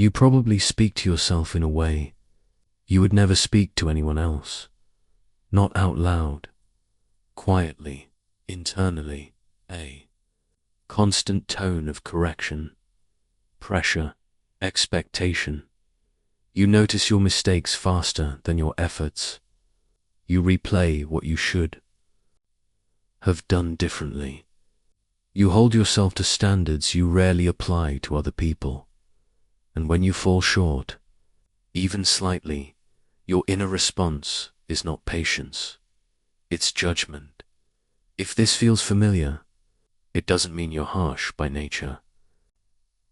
You probably speak to yourself in a way you would never speak to anyone else. Not out loud, quietly, internally, a constant tone of correction, pressure, expectation. You notice your mistakes faster than your efforts. You replay what you should have done differently. You hold yourself to standards you rarely apply to other people. And when you fall short, even slightly, your inner response is not patience, it's judgment. If this feels familiar, it doesn't mean you're harsh by nature.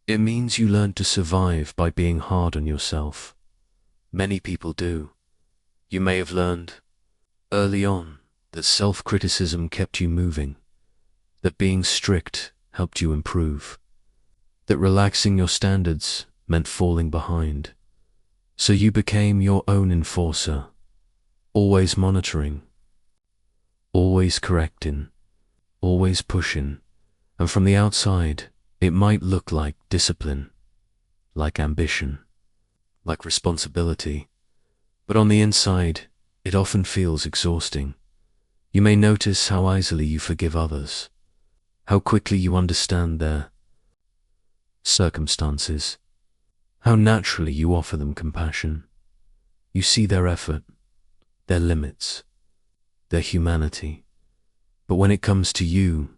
It means you learned to survive by being hard on yourself. Many people do. You may have learned early on that self-criticism kept you moving, that being strict helped you improve, that relaxing your standards meant falling behind. So you became your own enforcer, always monitoring, always correcting, always pushing, and from the outside, it might look like discipline, like ambition, like responsibility, but on the inside, it often feels exhausting. You may notice how easily you forgive others, how quickly you understand their circumstances, how naturally you offer them compassion. You see their effort, their limits, their humanity. But when it comes to you,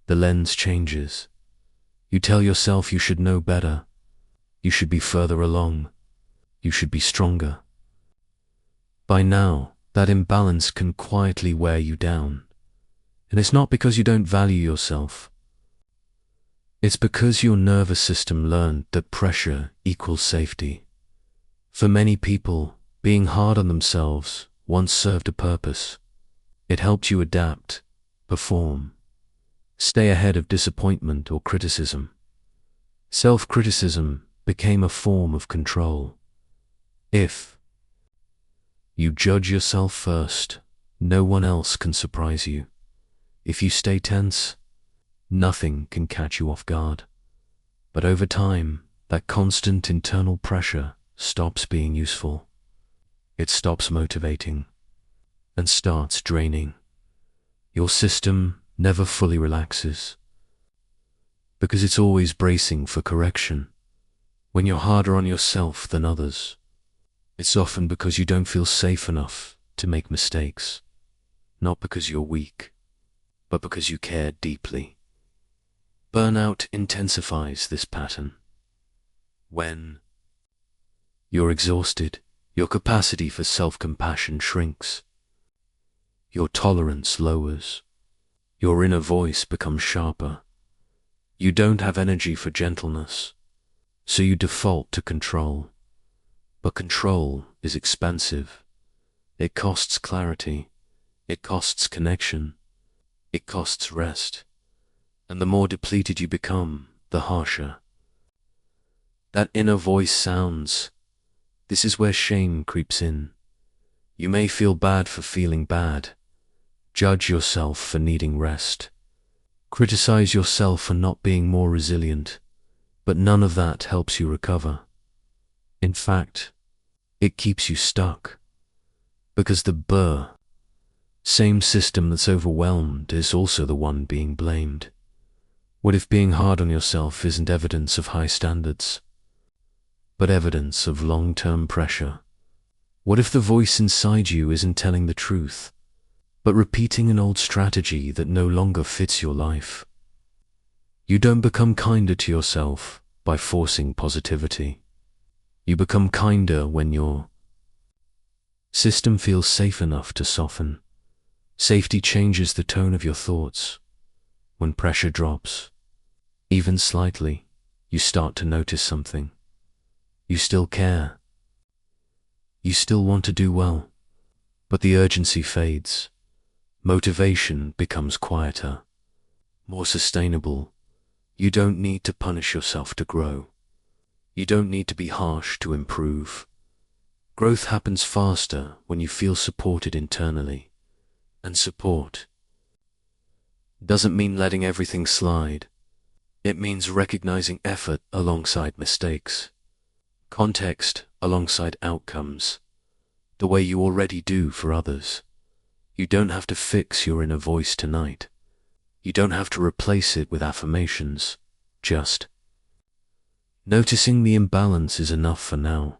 the lens changes. You tell yourself you should know better, you should be further along, you should be stronger. By now, that imbalance can quietly wear you down. And it's not because you don't value yourself. It's because your nervous system learned that pressure equals safety. For many people, being hard on themselves once served a purpose. It helped you adapt, perform, stay ahead of disappointment or criticism. Self-criticism became a form of control. If you judge yourself first, no one else can surprise you. If you stay tense, nothing can catch you off guard. But over time, that constant internal pressure stops being useful. It stops motivating and starts draining. Your system never fully relaxes because it's always bracing for correction. When you're harder on yourself than others, it's often because you don't feel safe enough to make mistakes, not because you're weak, but because you care deeply. Burnout intensifies this pattern. When you're exhausted, your capacity for self-compassion shrinks. Your tolerance lowers. Your inner voice becomes sharper. You don't have energy for gentleness, so you default to control. But control is expensive. It costs clarity. It costs connection. It costs rest. And the more depleted you become, the harsher that inner voice sounds. This is where shame creeps in. You may feel bad for feeling bad. Judge yourself for needing rest. Criticize yourself for not being more resilient. But none of that helps you recover. In fact, it keeps you stuck. Because the same system that's overwhelmed is also the one being blamed. What if being hard on yourself isn't evidence of high standards, but evidence of long-term pressure? What if the voice inside you isn't telling the truth, but repeating an old strategy that no longer fits your life? You don't become kinder to yourself by forcing positivity. You become kinder when your system feels safe enough to soften. Safety changes the tone of your thoughts. When pressure drops, even slightly, you start to notice something. You still care. You still want to do well, but the urgency fades. Motivation becomes quieter, more sustainable. You don't need to punish yourself to grow. You don't need to be harsh to improve. Growth happens faster when you feel supported internally. And support doesn't mean letting everything slide. It means recognizing effort alongside mistakes. Context alongside outcomes, the way you already do for others. You don't have to fix your inner voice tonight. You don't have to replace it with affirmations. Just noticing the imbalance is enough for now.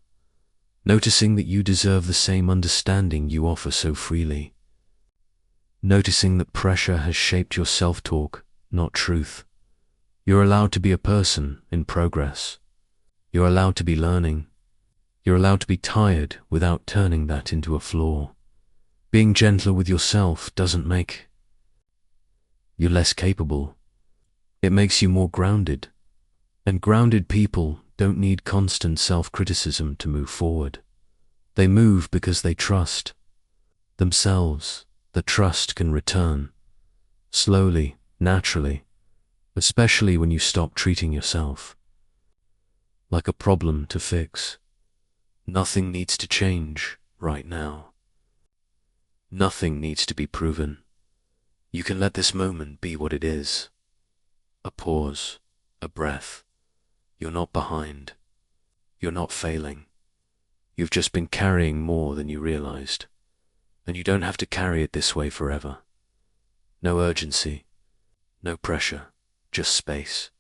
Noticing that you deserve the same understanding you offer so freely. Noticing that pressure has shaped your self-talk, not truth. You're allowed to be a person in progress. You're allowed to be learning. You're allowed to be tired without turning that into a flaw. Being gentler with yourself doesn't make you less capable. It makes you more grounded. And grounded people don't need constant self-criticism to move forward. They move because they trust themselves. The trust can return slowly, naturally, especially when you stop treating yourself like a problem to fix. Nothing needs to change right now. Nothing needs to be proven. You can let this moment be what it is. A pause, a breath. You're not behind. You're not failing. You've just been carrying more than you realized. And you don't have to carry it this way forever. No urgency, no pressure, just space.